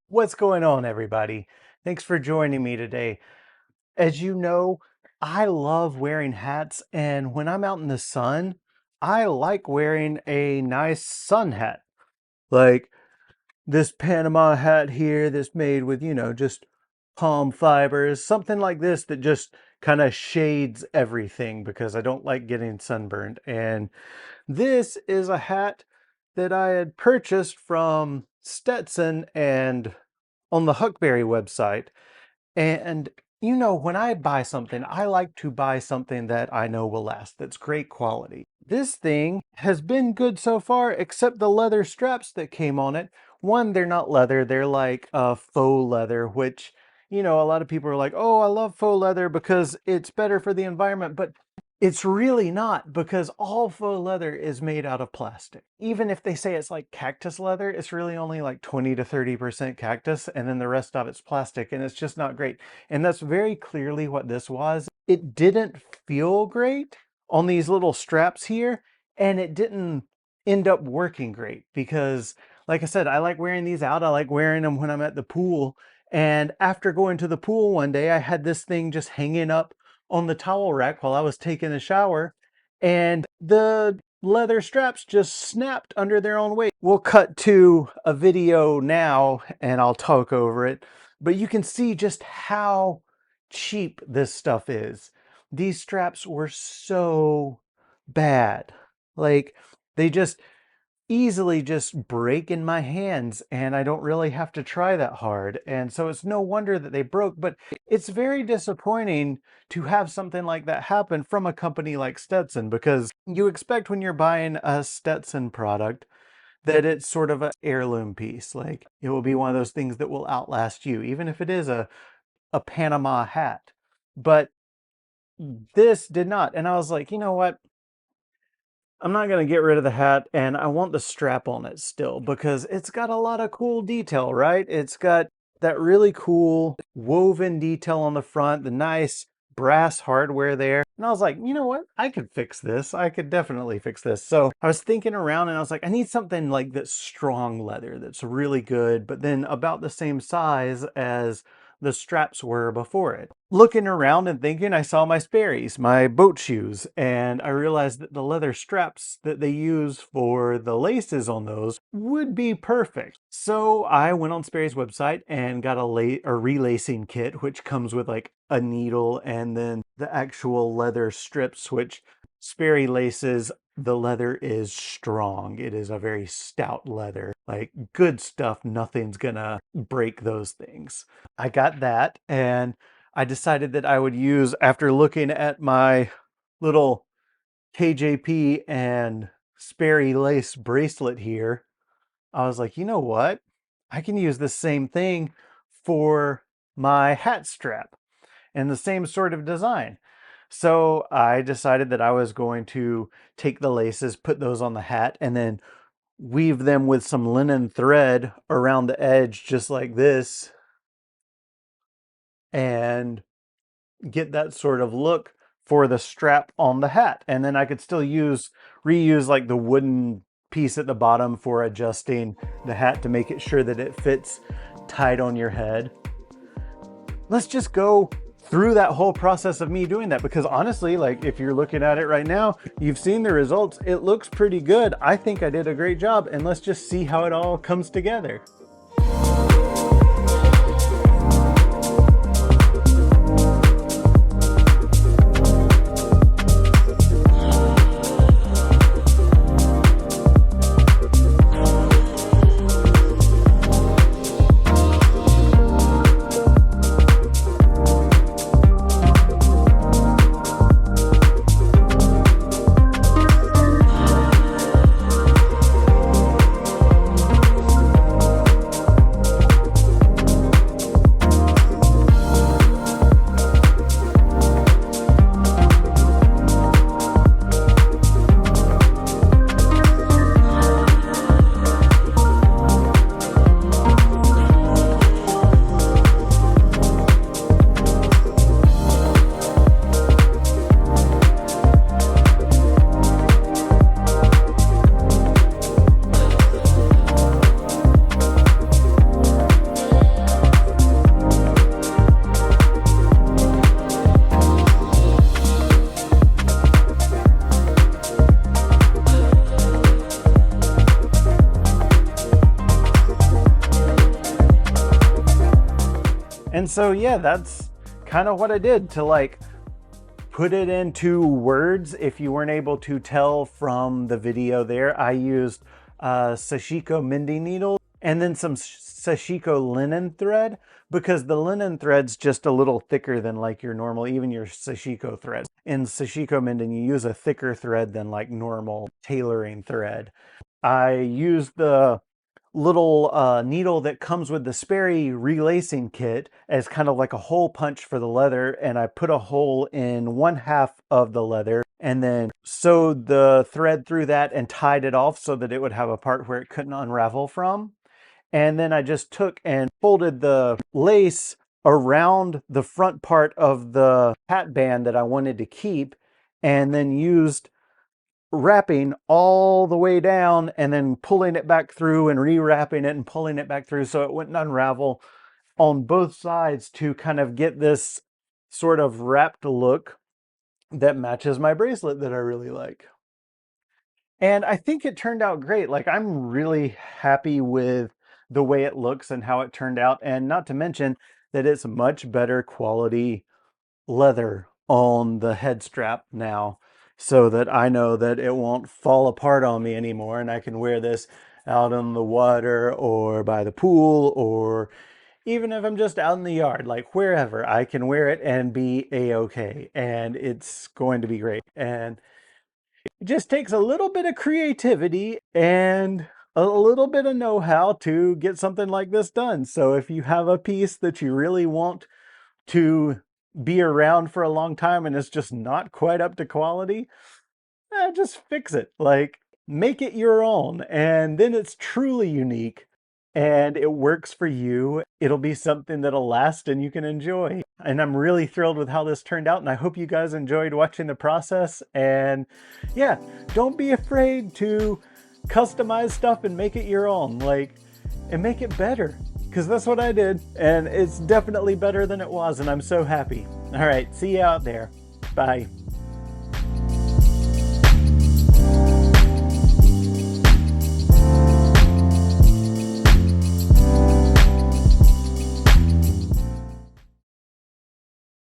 What's going on, everybody? Thanks for joining me today. As you know, I love wearing hats, and when I'm out in the sun, I like wearing a nice sun hat. Like this Panama hat here that's made with, just palm fibers, something like this that just kind of shades everything because I don't like getting sunburned. And this is a hat that I had purchased from Stetson and on the Huckberry website. And when I buy something, I like to buy something that I know will last, that's great quality. This thing has been good so far, except the leather straps that came on it. One, they're not leather, they're like faux leather, which, a lot of people are like, oh, I love faux leather because it's better for the environment. But it's really not, because all faux leather is made out of plastic. Even if they say it's like cactus leather, it's really only like 20 to 30% cactus, and then the rest of it's plastic, and it's just not great. And that's very clearly what this was. It didn't feel great on these little straps here, and it didn't end up working great because, like I said, I like wearing these out. I like wearing them when I'm at the pool. And after going to the pool one day, I had this thing just hanging up on the towel rack while I was taking a shower, and the leather straps just snapped under their own weight. We'll cut to a video now and I'll talk over it, but you can see just how cheap this stuff is. These straps were so bad. Like, they just easily just break in my hands, and I don't really have to try that hard. And so it's no wonder that they broke, but it's very disappointing to have something like that happen from a company like Stetson, because you expect when you're buying a Stetson product that it's sort of an heirloom piece. Like, it will be one of those things that will outlast you, even if it is a Panama hat. But this did not. And I was like, you know what? I'm not going to get rid of the hat, and I want the strap on it still because it's got a lot of cool detail, right? It's got that really cool woven detail on the front, the nice brass hardware there. And I was like, you know what? I could fix this. I could definitely fix this. So I was thinking around and I was like, I need something like that's strong leather, that's really good, but then about the same size as the straps were before it. Looking around and thinking, I saw my Sperry's, my boat shoes, and I realized that the leather straps that they use for the laces on those would be perfect. So I went on Sperry's website and got a relacing kit, which comes with like a needle and then the actual leather strips, which Sperry laces, the leather is strong. It is a very stout leather, like good stuff. Nothing's gonna break those things. I got that, and I decided that I would use, after looking at my little KJP and Sperry lace bracelet here, I was like, you know what? I can use the same thing for my hat strap and the same sort of design. So I decided that I was going to take the laces, put those on the hat, and then weave them with some linen thread around the edge just like this, and get that sort of look for the strap on the hat. And then I could still reuse like the wooden piece at the bottom for adjusting the hat to make it sure that it fits tight on your head. Let's just go through that whole process of me doing that, because honestly, like, if you're looking at it right now, you've seen the results. It looks pretty good. I think I did a great job, and let's just see how it all comes together. And so, yeah, that's kind of what I did to like put it into words. If you weren't able to tell from the video there, I used sashiko mending needles and then some sashiko linen thread, because the linen thread's just a little thicker than like your normal, even your sashiko thread. In sashiko mending, you use a thicker thread than like normal tailoring thread. I used the little needle that comes with the Sperry relacing kit as kind of like a hole punch for the leather, and I put a hole in one half of the leather and then sewed the thread through that and tied it off so that it would have a part where it couldn't unravel from. And then I just took and folded the lace around the front part of the hat band that I wanted to keep, and then used wrapping all the way down and then pulling it back through and rewrapping it and pulling it back through so it wouldn't unravel on both sides, to kind of get this sort of wrapped look that matches my bracelet that I really like. And I think it turned out great. Like, I'm really happy with the way it looks and how it turned out, and not to mention that it's much better quality leather on the head strap now, so that I know that it won't fall apart on me anymore, and I can wear this out on the water or by the pool, or even if I'm just out in the yard, like wherever, I can wear it and be a-okay, and it's going to be great. And it just takes a little bit of creativity and a little bit of know-how to get something like this done. So if you have a piece that you really want to be around for a long time and it's just not quite up to quality, just fix it. Like, make it your own, and then it's truly unique and it works for you. It'll be something that'll last and you can enjoy. And I'm really thrilled with how this turned out, and I hope you guys enjoyed watching the process. And yeah, don't be afraid to customize stuff and make it your own, like, and make it better, because that's what I did, and it's definitely better than it was, and I'm so happy. All right, see you out there. Bye.